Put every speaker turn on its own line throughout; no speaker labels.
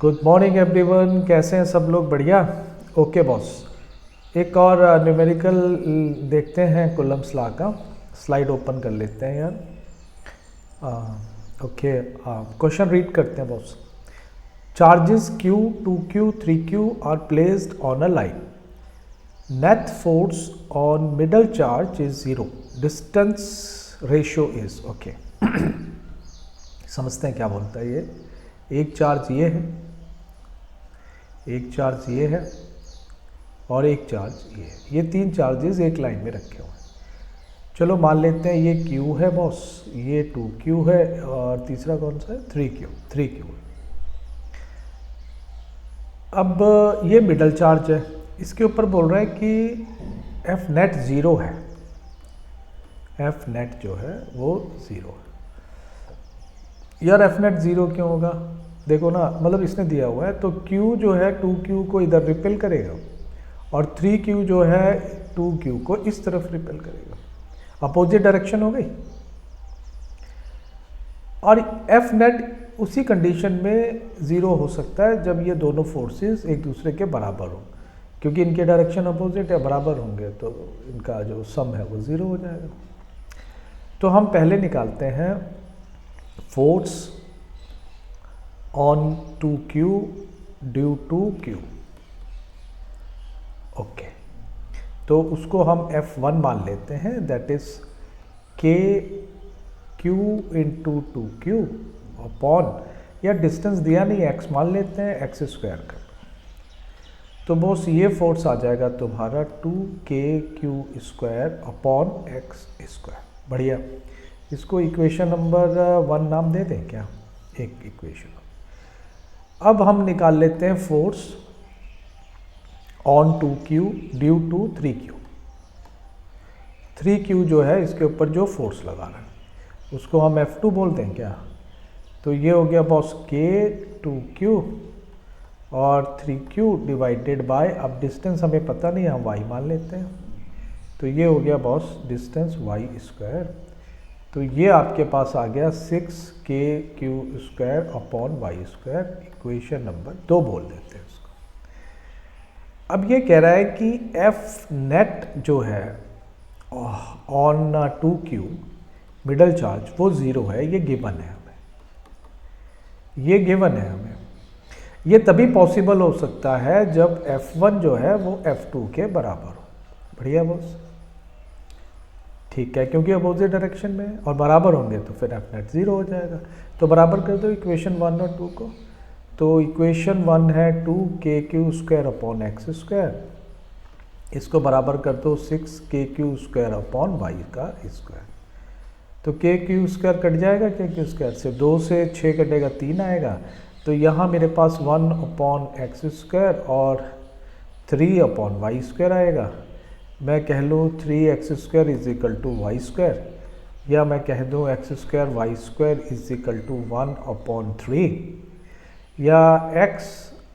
Good morning everyone, कैसे हैं सब लोग? बढ़िया। ओके बॉस, एक और न्यूमेरिकल देखते हैं कुलम्स लॉ का। स्लाइड ओपन कर लेते हैं यार। ओके, क्वेश्चन रीड करते हैं boss. Charges Q, 2Q, 3Q are placed on a line. Net force on middle charge is 0. Distance ratio is okay. समझते हैं क्या बोलता है ये। एक चार्ज ये है, एक चार्ज ये है और एक चार्ज ये है। ये तीन चार्जेस एक लाइन में रखे हुए हैं। चलो मान लेते हैं ये Q है बॉस, ये 2Q है और तीसरा कौन सा है? 3Q है। अब ये मिडल चार्ज है, इसके ऊपर बोल रहा है कि F नेट 0 है। F नेट जो है वो 0 है। यार F नेट 0 क्यों होगा? देखो ना, मतलब इसने दिया हुआ है तो Q जो है 2Q को इधर रिपेल करेगा और 3Q जो है 2Q को इस तरफ रिपेल करेगा। अपोजिट डायरेक्शन हो गई। और F नेट उसी कंडीशन में 0 हो सकता है जब ये दोनों फोर्सेस एक दूसरे के बराबर हो, क्योंकि इनके डायरेक्शन अपोजिट है, बराबर होंगे तो इनका जो सम है वो 0 हो जाएगा। तो हम पहले निकालते हैं force on 2Q due to Q। Okay, तो उसको हम F1 मान लेते हैं, that is KQ into 2Q upon, या डिस्टेंस दिया नहीं, x मान लेते हैं, x स्क्वायर का। तो बॉस ये फोर्स आ जाएगा तुम्हारा 2KQ square upon x square. बढ़िया, इसको इक्वेशन नंबर 1 नाम दे दें क्या? एक इक्वेशन। अब हम निकाल लेते हैं force on 2Q due to 3Q। 3Q जो है इसके ऊपर जो फोर्स लगा रहा है उसको हम F2 बोलते हैं क्या? तो ये हो गया बॉस K 2Q और 3Q डिवाइडेड बाय, अब डिस्टेंस हमें पता नहीं, हम y मान लेते हैं, तो ये हो गया बॉस डिस्टेंस y स्क्वायर। तो ये आपके पास आ गया 6KQ square upon y square, equation number 2 बोल देते हैं उसको। अब ये कह रहा है कि F नेट जो है ऑन 2Q मिडल चार्ज वो 0 है। ये गिवन है हमें, ये गिवन है हमें। ये तभी पॉसिबल हो सकता है जब F1 जो है वो F2 के बराबर हो। बढ़िया बॉस, ठीक है, क्योंकि अपोजिट डायरेक्शन में है और बराबर होंगे तो फिर F नेट 0 हो जाएगा। तो बराबर कर दो इक्वेशन 1 और 2 को। तो इक्वेशन 1 है 2KQ square upon x square, इसको बराबर कर दो 6KQ स्क्वायर अपॉन y का स्क्वायर। तो KQ स्क्वायर कट जाएगा KQ स्क्वायर से, 2 से 6 कटेगा 3 आएगा। तो यहाँ मेरे पास 1 अपॉन x स्क्वायर और 3 अपॉन y स्क्वायर आएगा। मैं कह लूँ 3x square is equal to Y square, या मैं कह दूँ x square Y square is equal to 1 upon 3, या x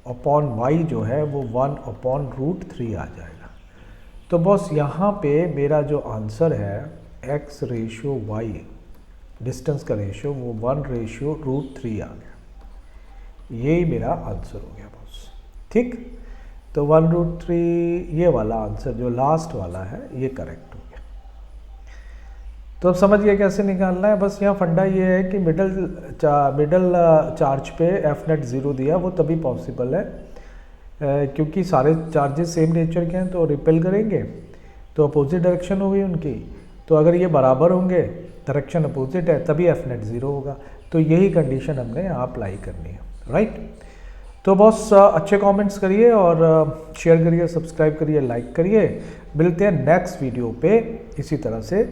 अपॉन y जो है वो 1 अपॉन रूट 3 आ जाएगा। तो बस यहाँ पे मेरा जो आंसर है x रेशियो y, डिस्टेंस का रेशियो, वो 1 रेशियो रूट 3 आ गया। यही मेरा आंसर हो गया बॉस। ठीक, तो 1 रूट 3 ये वाला आंसर जो लास्ट वाला है ये करेक्ट हो गया। तो अब समझ गए कैसे निकालना है। बस यहाँ फंडा ये है कि मिडल चार्ज पे F नेट 0 दिया, वो तभी पॉसिबल है क्योंकि सारे चार्जेस सेम नेचर के हैं, तो रिपेल करेंगे तो अपोजिट डायरेक्शन हो गई उनकी। तो अगर ये बराबर होंगे, डायरेक्शन अपोजिट है, तभी F नेट 0 होगा। तो यही कंडीशन हमने यहाँ अप्लाई करनी है, राइट। तो बॉस अच्छे कमेंट्स करिए और शेयर करिए, सब्सक्राइब करिए, लाइक करिए। मिलते हैं नेक्स्ट वीडियो पे इसी तरह से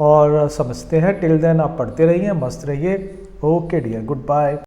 और समझते हैं। टिल देन आप पढ़ते रहिए, मस्त रहिए। Okay dear, good bye.